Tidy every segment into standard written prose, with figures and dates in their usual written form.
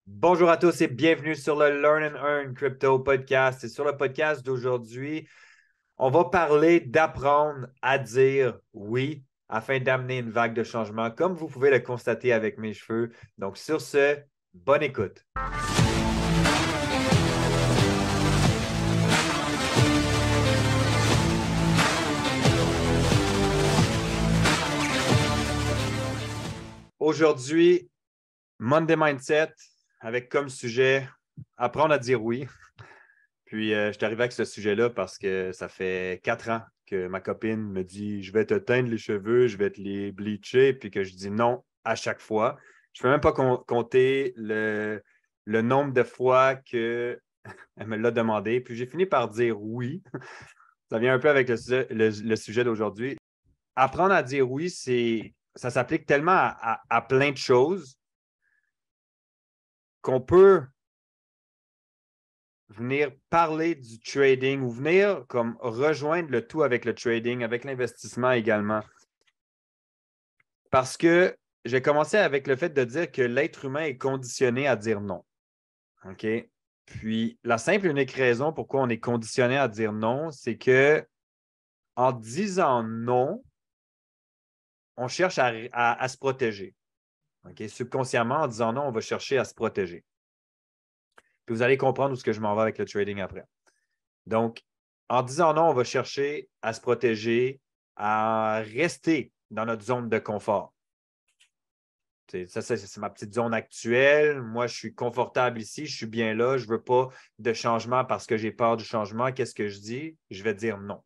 Bonjour à tous et bienvenue sur le Learn and Earn Crypto Podcast. Et sur le podcast d'aujourd'hui, on va parler d'apprendre à dire oui afin d'amener une vague de changement, comme vous pouvez le constater avec mes cheveux. Donc, sur ce, bonne écoute. Aujourd'hui, Monday Mindset avec comme sujet apprendre à dire oui. Puis, je suis arrivé avec ce sujet-là parce que ça fait 4 ans que ma copine me dit je vais te teindre les cheveux, je vais te les bleacher, puis que je dis non à chaque fois. Je ne peux même pas compter le nombre de fois qu'elle me l'a demandé. Puis, j'ai fini par dire oui. Ça vient un peu avec le sujet d'aujourd'hui. Apprendre à dire oui, ça s'applique tellement à plein de choses qu'on peut venir parler du trading ou venir comme rejoindre le tout avec le trading, avec l'investissement également. Parce que j'ai commencé avec le fait de dire que l'être humain est conditionné à dire non. OK? Puis la simple et unique raison pourquoi on est conditionné à dire non, c'est que en disant non, on cherche à se protéger. OK? Subconsciemment, en disant non, on va chercher à se protéger. Puis vous allez comprendre où ce que je m'en vais avec le trading après. Donc, en disant non, on va chercher à se protéger, à rester dans notre zone de confort. Ça, c'est ma petite zone actuelle. Moi, je suis confortable ici, je suis bien là, je ne veux pas de changement parce que j'ai peur du changement. Qu'est-ce que je dis? Je vais dire non.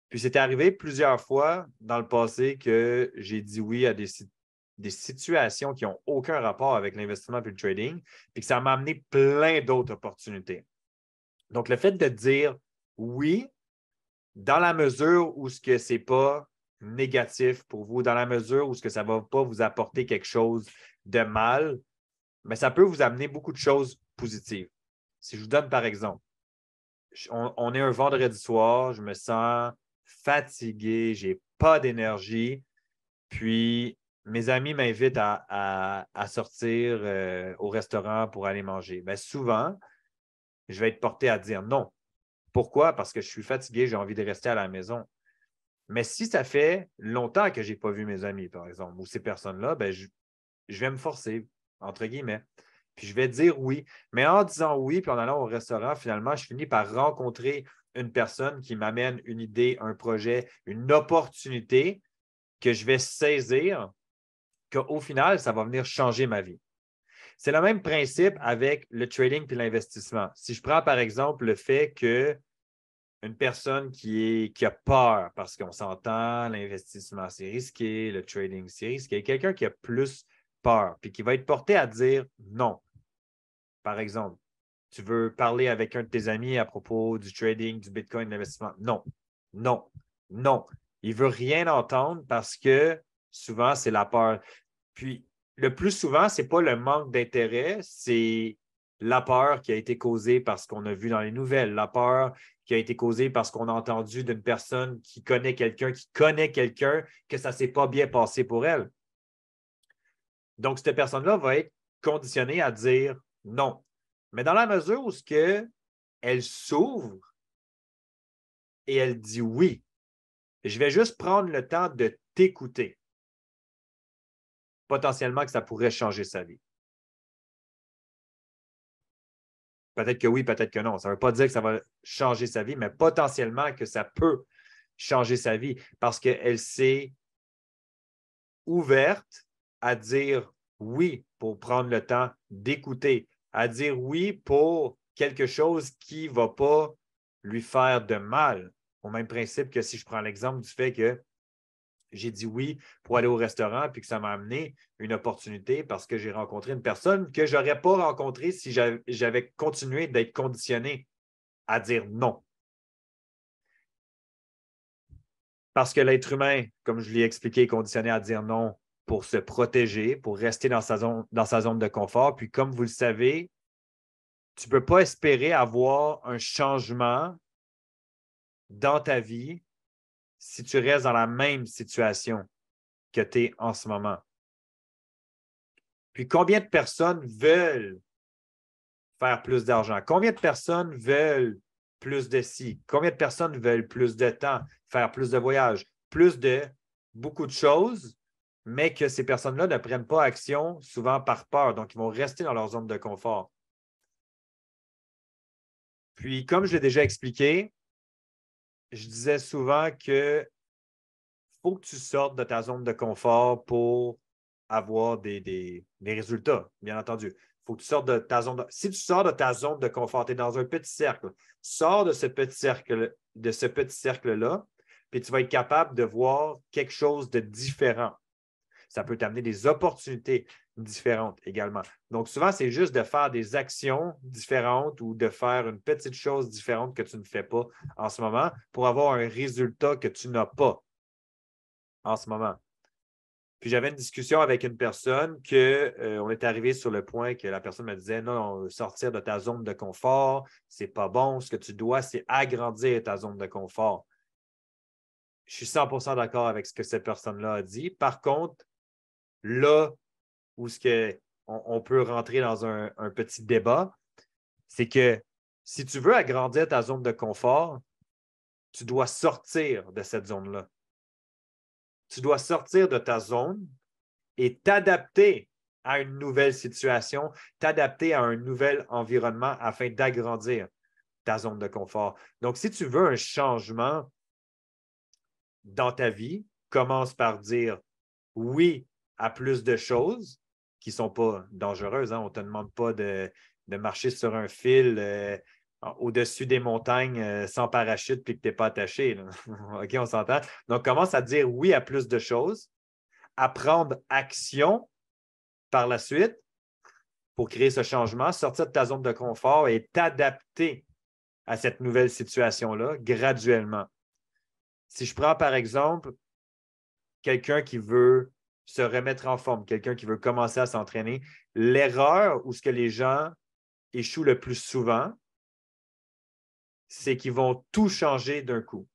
Puis c'est arrivé plusieurs fois dans le passé que j'ai dit oui à des situations qui n'ont aucun rapport avec l'investissement et le trading, puis que ça m'a amené plein d'autres opportunités. Donc, le fait de dire oui, dans la mesure où ce que c'est pas négatif pour vous, dans la mesure où ce que ça ne va pas vous apporter quelque chose de mal, mais ça peut vous amener beaucoup de choses positives. Si je vous donne par exemple, on est un vendredi soir, je me sens fatigué, je n'ai pas d'énergie, puis mes amis m'invitent à sortir au restaurant pour aller manger. Bien, souvent, je vais être porté à dire non. Pourquoi? Parce que je suis fatigué, j'ai envie de rester à la maison. Mais si ça fait longtemps que je n'ai pas vu mes amis, par exemple, ou ces personnes-là, ben, je vais me forcer, entre guillemets. Puis je vais dire oui. Mais en disant oui, puis en allant au restaurant, finalement, je finis par rencontrer une personne qui m'amène une idée, un projet, une opportunité que je vais saisir, qu'au final, ça va venir changer ma vie. C'est le même principe avec le trading et l'investissement. Si je prends par exemple le fait que une personne qui a peur parce qu'on s'entend, l'investissement c'est risqué, le trading c'est risqué, quelqu'un qui a plus peur puis qui va être porté à dire non. Par exemple, tu veux parler avec un de tes amis à propos du trading, du Bitcoin, de l'investissement. Non, non, non. Il ne veut rien entendre parce que souvent, c'est la peur. Puis, le plus souvent, ce n'est pas le manque d'intérêt, c'est la peur qui a été causée par ce qu'on a vu dans les nouvelles, la peur qui a été causée parce qu'on a entendu d'une personne qui connaît quelqu'un, que ça ne s'est pas bien passé pour elle. Donc, cette personne-là va être conditionnée à dire non. Mais dans la mesure où ce que elle s'ouvre et elle dit oui, je vais juste prendre le temps de t'écouter. Potentiellement que ça pourrait changer sa vie. Peut-être que oui, peut-être que non. Ça ne veut pas dire que ça va changer sa vie, mais potentiellement que ça peut changer sa vie parce qu'elle s'est ouverte à dire oui pour prendre le temps d'écouter, à dire oui pour quelque chose qui ne va pas lui faire de mal. Au même principe que si je prends l'exemple du fait que j'ai dit oui pour aller au restaurant puis que ça m'a amené une opportunité parce que j'ai rencontré une personne que je n'aurais pas rencontrée si j'avais continué d'être conditionné à dire non. Parce que l'être humain, comme je l'ai expliqué, est conditionné à dire non pour se protéger, pour rester dans sa zone de confort. Puis comme vous le savez, tu ne peux pas espérer avoir un changement dans ta vie si tu restes dans la même situation que tu es en ce moment. Puis combien de personnes veulent faire plus d'argent? Combien de personnes veulent plus de ci? Combien de personnes veulent plus de temps, faire plus de voyages, plus de beaucoup de choses, mais que ces personnes-là ne prennent pas action souvent par peur. Donc, ils vont rester dans leur zone de confort. Puis, comme je l'ai déjà expliqué, je disais souvent que faut que tu sortes de ta zone de confort pour avoir des résultats, bien entendu. Il faut que tu sortes de ta zone Si tu sors de ta zone de confort, tu es dans un petit cercle, sors de ce petit cercle-là, puis tu vas être capable de voir quelque chose de différent. Ça peut t'amener des opportunités différentes également. Donc, souvent, c'est juste de faire des actions différentes ou de faire une petite chose différente que tu ne fais pas en ce moment pour avoir un résultat que tu n'as pas en ce moment. Puis j'avais une discussion avec une personne on est arrivé sur le point que la personne me disait non, sortir de ta zone de confort, c'est pas bon. Ce que tu dois, c'est agrandir ta zone de confort. Je suis 100% d'accord avec ce que cette personne-là a dit. Par contre, là où on peut rentrer dans un petit débat, c'est que si tu veux agrandir ta zone de confort, tu dois sortir de cette zone-là. Tu dois sortir de ta zone et t'adapter à une nouvelle situation, t'adapter à un nouvel environnement afin d'agrandir ta zone de confort. Donc, si tu veux un changement dans ta vie, commence par dire oui à plus de choses qui ne sont pas dangereuses. Hein. On ne te demande pas de marcher sur un fil au-dessus des montagnes sans parachute puis que tu n'es pas attaché. Là. OK, on s'entend? Donc, commence à dire oui à plus de choses, à prendre action par la suite pour créer ce changement, sortir de ta zone de confort et t'adapter à cette nouvelle situation-là graduellement. Si je prends par exemple quelqu'un qui veut se remettre en forme, quelqu'un qui veut commencer à s'entraîner, l'erreur où ce que les gens échouent le plus souvent, c'est qu'ils vont tout changer d'un coup.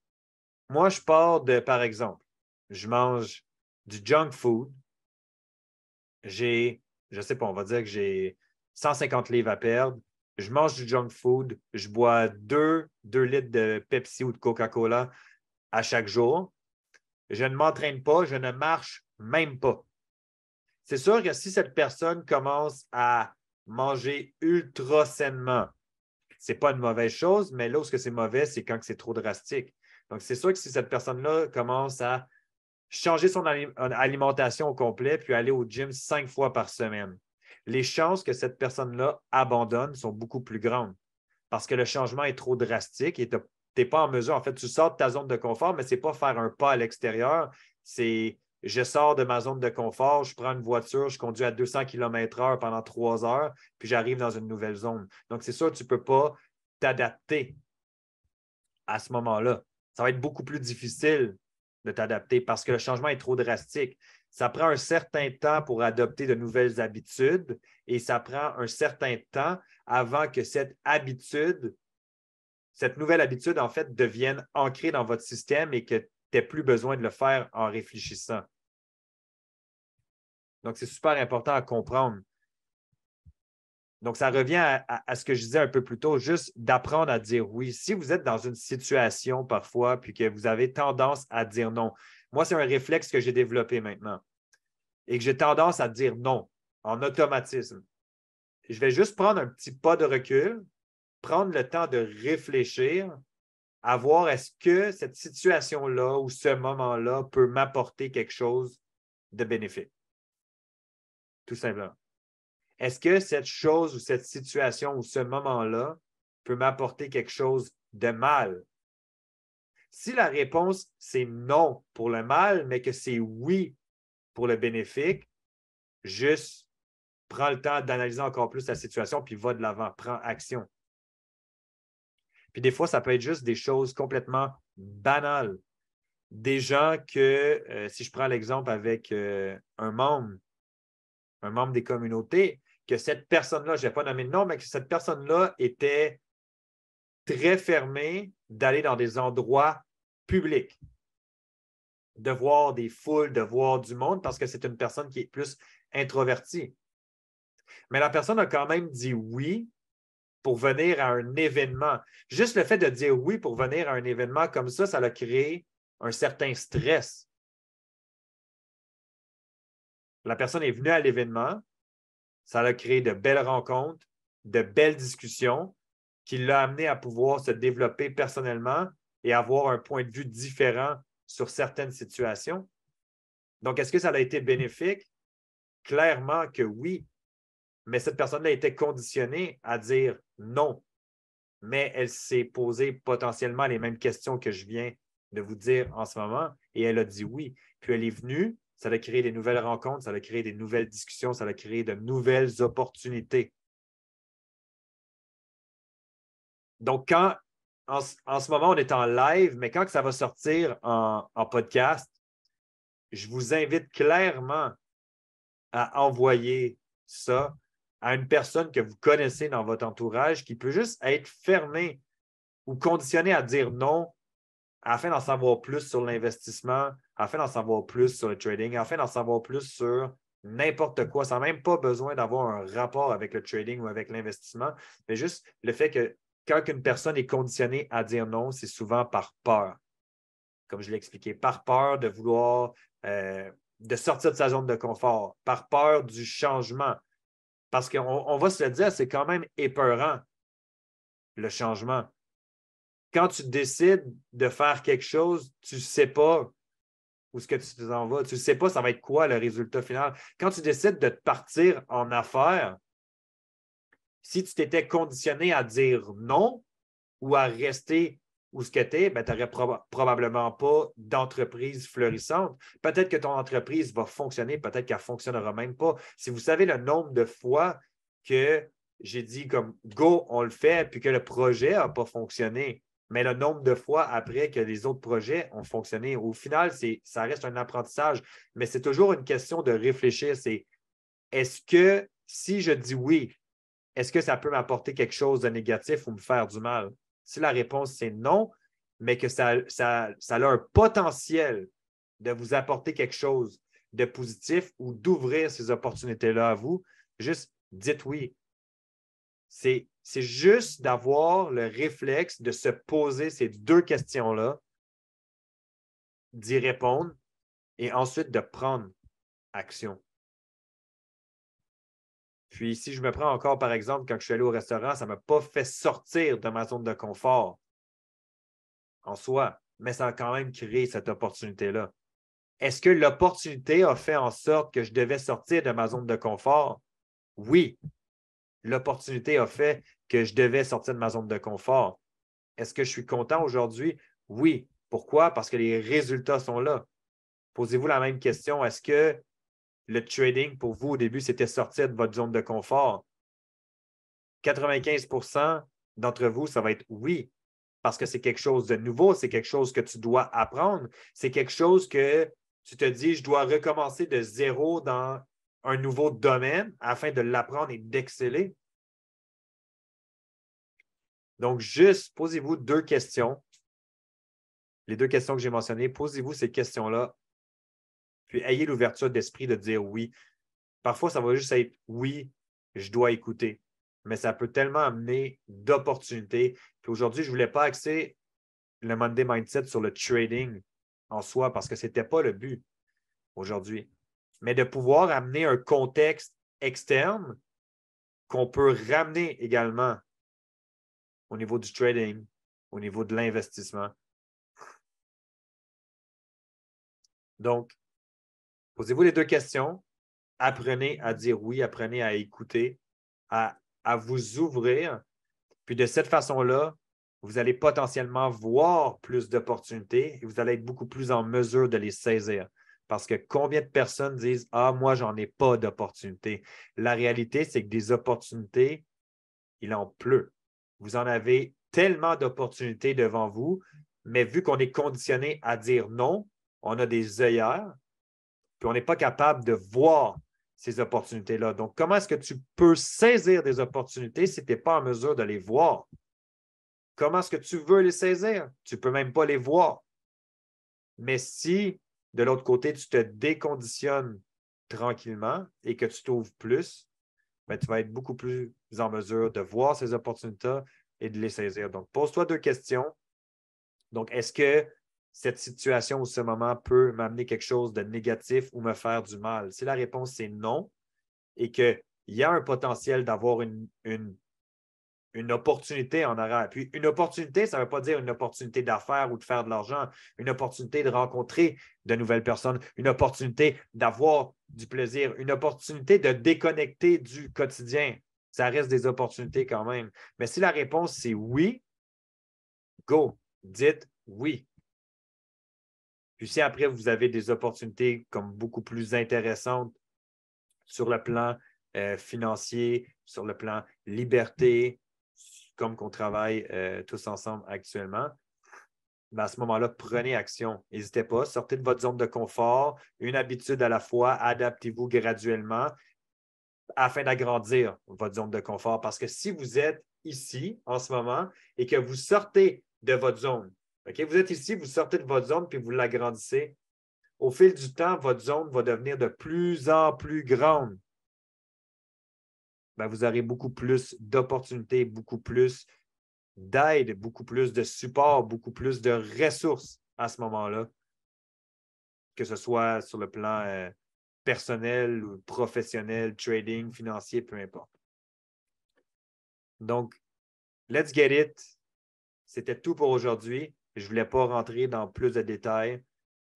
Moi, je pars de, par exemple, je mange du junk food, je ne sais pas, on va dire que j'ai 150 livres à perdre, je mange du junk food, je bois 2 litres de Pepsi ou de Coca-Cola à chaque jour, je ne m'entraîne pas, je ne marche même pas. C'est sûr que si cette personne commence à manger ultra sainement, ce n'est pas une mauvaise chose, mais là où c'est mauvais, c'est quand c'est trop drastique. Donc, c'est sûr que si cette personne-là commence à changer son alimentation au complet puis aller au gym 5 fois par semaine, les chances que cette personne-là abandonne sont beaucoup plus grandes parce que le changement est trop drastique et tu n'es pas en mesure. En fait, tu sors de ta zone de confort, mais ce n'est pas faire un pas à l'extérieur, c'est je sors de ma zone de confort, je prends une voiture, je conduis à 200 km/h pendant 3 heures, puis j'arrive dans une nouvelle zone. Donc, c'est sûr, tu ne peux pas t'adapter à ce moment-là. Ça va être beaucoup plus difficile de t'adapter parce que le changement est trop drastique. Ça prend un certain temps pour adopter de nouvelles habitudes et ça prend un certain temps avant que cette nouvelle habitude, en fait, devienne ancrée dans votre système et que tu n'aies plus besoin de le faire en réfléchissant. Donc, c'est super important à comprendre. Donc, ça revient à ce que je disais un peu plus tôt, juste d'apprendre à dire oui. Si vous êtes dans une situation parfois, puis que vous avez tendance à dire non, moi, c'est un réflexe que j'ai développé maintenant et que j'ai tendance à dire non en automatisme. Je vais juste prendre un petit pas de recul, prendre le temps de réfléchir, à voir est-ce que cette situation-là ou ce moment-là peut m'apporter quelque chose de bénéfique. Tout simplement. Est-ce que cette chose ou cette situation ou ce moment-là peut m'apporter quelque chose de mal? Si la réponse, c'est non pour le mal, mais que c'est oui pour le bénéfique, juste prends le temps d'analyser encore plus la situation, puis va de l'avant, prends action. Puis des fois, ça peut être juste des choses complètement banales. Des gens si je prends l'exemple avec un membre des communautés, que cette personne-là, je ne vais pas nommer le nom, mais que cette personne-là était très fermée d'aller dans des endroits publics, de voir des foules, de voir du monde, parce que c'est une personne qui est plus introvertie. Mais la personne a quand même dit oui pour venir à un événement. Juste le fait de dire oui pour venir à un événement comme ça l'a créé un certain stress. La personne est venue à l'événement, ça a créé de belles rencontres, de belles discussions qui l'ont amené à pouvoir se développer personnellement et avoir un point de vue différent sur certaines situations. Donc, est-ce que ça a été bénéfique? Clairement que oui, mais cette personne-là a été conditionnée à dire non. Mais elle s'est posée potentiellement les mêmes questions que je viens de vous dire en ce moment et elle a dit oui. Puis elle est venue, ça a créé des nouvelles rencontres, ça a créé des nouvelles discussions, ça a créé de nouvelles opportunités. Donc, en ce moment, on est en live, mais quand ça va sortir en podcast, je vous invite clairement à envoyer ça à une personne que vous connaissez dans votre entourage qui peut juste être fermée ou conditionnée à dire non afin d'en savoir plus sur l'investissement, afin d'en savoir plus sur le trading, afin d'en savoir plus sur n'importe quoi, sans même pas besoin d'avoir un rapport avec le trading ou avec l'investissement, mais juste le fait que quand une personne est conditionnée à dire non, c'est souvent par peur, comme je l'ai expliqué, par peur de vouloir de sortir de sa zone de confort, par peur du changement. Parce qu'on va se le dire, c'est quand même épeurant, le changement. Quand tu décides de faire quelque chose, tu ne sais pas où est-ce que tu t'en vas. Tu ne sais pas ça va être quoi le résultat final. Quand tu décides de te partir en affaires, si tu t'étais conditionné à dire non ou à rester où ce que tu es, ben, tu n'aurais probablement pas d'entreprise florissante. Peut-être que ton entreprise va fonctionner, peut-être qu'elle ne fonctionnera même pas. Si vous savez le nombre de fois que j'ai dit comme go, on le fait, puis que le projet n'a pas fonctionné, mais le nombre de fois après que les autres projets ont fonctionné, au final, ça reste un apprentissage, mais c'est toujours une question de réfléchir. C'est est-ce que si je dis oui, est-ce que ça peut m'apporter quelque chose de négatif ou me faire du mal? Si la réponse c'est non, mais que ça a un potentiel de vous apporter quelque chose de positif ou d'ouvrir ces opportunités-là à vous, juste dites oui. C'est juste d'avoir le réflexe de se poser ces deux questions-là, d'y répondre et ensuite de prendre action. Puis, si je me prends encore, par exemple, quand je suis allé au restaurant, ça ne m'a pas fait sortir de ma zone de confort en soi, mais ça a quand même créé cette opportunité-là. Est-ce que l'opportunité a fait en sorte que je devais sortir de ma zone de confort? Oui, l'opportunité a fait que je devais sortir de ma zone de confort. Est-ce que je suis content aujourd'hui? Oui. Pourquoi? Parce que les résultats sont là. Posez-vous la même question. Est-ce que le trading, pour vous, au début, c'était sortir de votre zone de confort? 95 d'entre vous, ça va être oui, parce que c'est quelque chose de nouveau, c'est quelque chose que tu dois apprendre, c'est quelque chose que tu te dis, je dois recommencer de zéro dans un nouveau domaine afin de l'apprendre et d'exceller. Donc, juste posez-vous deux questions. Les deux questions que j'ai mentionnées, posez-vous ces questions-là, puis ayez l'ouverture d'esprit de dire oui. Parfois, ça va juste être oui, je dois écouter. Mais ça peut tellement amener d'opportunités. Puis aujourd'hui, je ne voulais pas axer le Monday Mindset sur le trading en soi parce que ce n'était pas le but aujourd'hui. Mais de pouvoir amener un contexte externe qu'on peut ramener également au niveau du trading, au niveau de l'investissement. Donc, posez-vous les deux questions. Apprenez à dire oui, apprenez à écouter, à vous ouvrir. Puis de cette façon-là, vous allez potentiellement voir plus d'opportunités et vous allez être beaucoup plus en mesure de les saisir. Parce que combien de personnes disent ah, moi, j'en ai pas d'opportunités. La réalité, c'est que des opportunités, il en pleut. Vous en avez tellement d'opportunités devant vous, mais vu qu'on est conditionné à dire non, on a des œillères, puis on n'est pas capable de voir ces opportunités-là. Donc, comment est-ce que tu peux saisir des opportunités si tu n'es pas en mesure de les voir? Comment est-ce que tu veux les saisir? Tu ne peux même pas les voir. Mais si, de l'autre côté, tu te déconditionnes tranquillement et que tu t'ouvres plus, ben, tu vas être beaucoup plus en mesure de voir ces opportunités et de les saisir. Donc, pose-toi 2 questions. Donc, est-ce que cette situation ou ce moment peut m'amener quelque chose de négatif ou me faire du mal? Si la réponse c'est non et qu'il y a un potentiel d'avoir une opportunité en arrière. Puis une opportunité, ça ne veut pas dire une opportunité d'affaires ou de faire de l'argent, une opportunité de rencontrer de nouvelles personnes, une opportunité d'avoir du plaisir, une opportunité de déconnecter du quotidien. Ça reste des opportunités quand même. Mais si la réponse c'est oui, go, dites oui. Puis si après vous avez des opportunités comme beaucoup plus intéressantes sur le plan financier, sur le plan liberté, comme qu'on travaille tous ensemble actuellement, ben à ce moment-là, prenez action. N'hésitez pas, sortez de votre zone de confort, une habitude à la fois, adaptez-vous graduellement afin d'agrandir votre zone de confort. Parce que si vous êtes ici en ce moment et que vous sortez de votre zone, okay? Vous êtes ici, vous sortez de votre zone puis vous l'agrandissez, au fil du temps, votre zone va devenir de plus en plus grande. Ben, vous aurez beaucoup plus d'opportunités, beaucoup plus d'aide, beaucoup plus de support, beaucoup plus de ressources à ce moment-là, que ce soit sur le plan personnel, professionnel, trading, financier, peu importe. Donc, let's get it. C'était tout pour aujourd'hui. Je ne voulais pas rentrer dans plus de détails,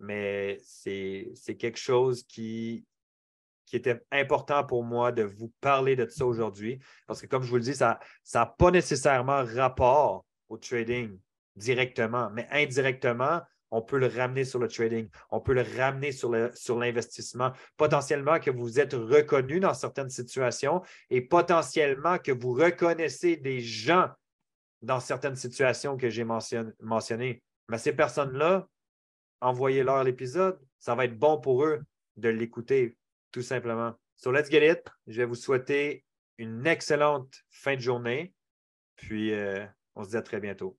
mais c'est quelque chose qui était important pour moi de vous parler de ça aujourd'hui. Parce que, comme je vous le dis, ça n'a pas nécessairement rapport au trading directement, mais indirectement, on peut le ramener sur le trading. On peut le ramener sur l'investissement. Potentiellement que vous êtes reconnu dans certaines situations et potentiellement que vous reconnaissez des gens dans certaines situations que j'ai mentionnées. Mais ces personnes-là, envoyez-leur l'épisode. Ça va être bon pour eux de l'écouter, tout simplement. So, let's get it. Je vais vous souhaiter une excellente fin de journée. Puis, on se dit à très bientôt.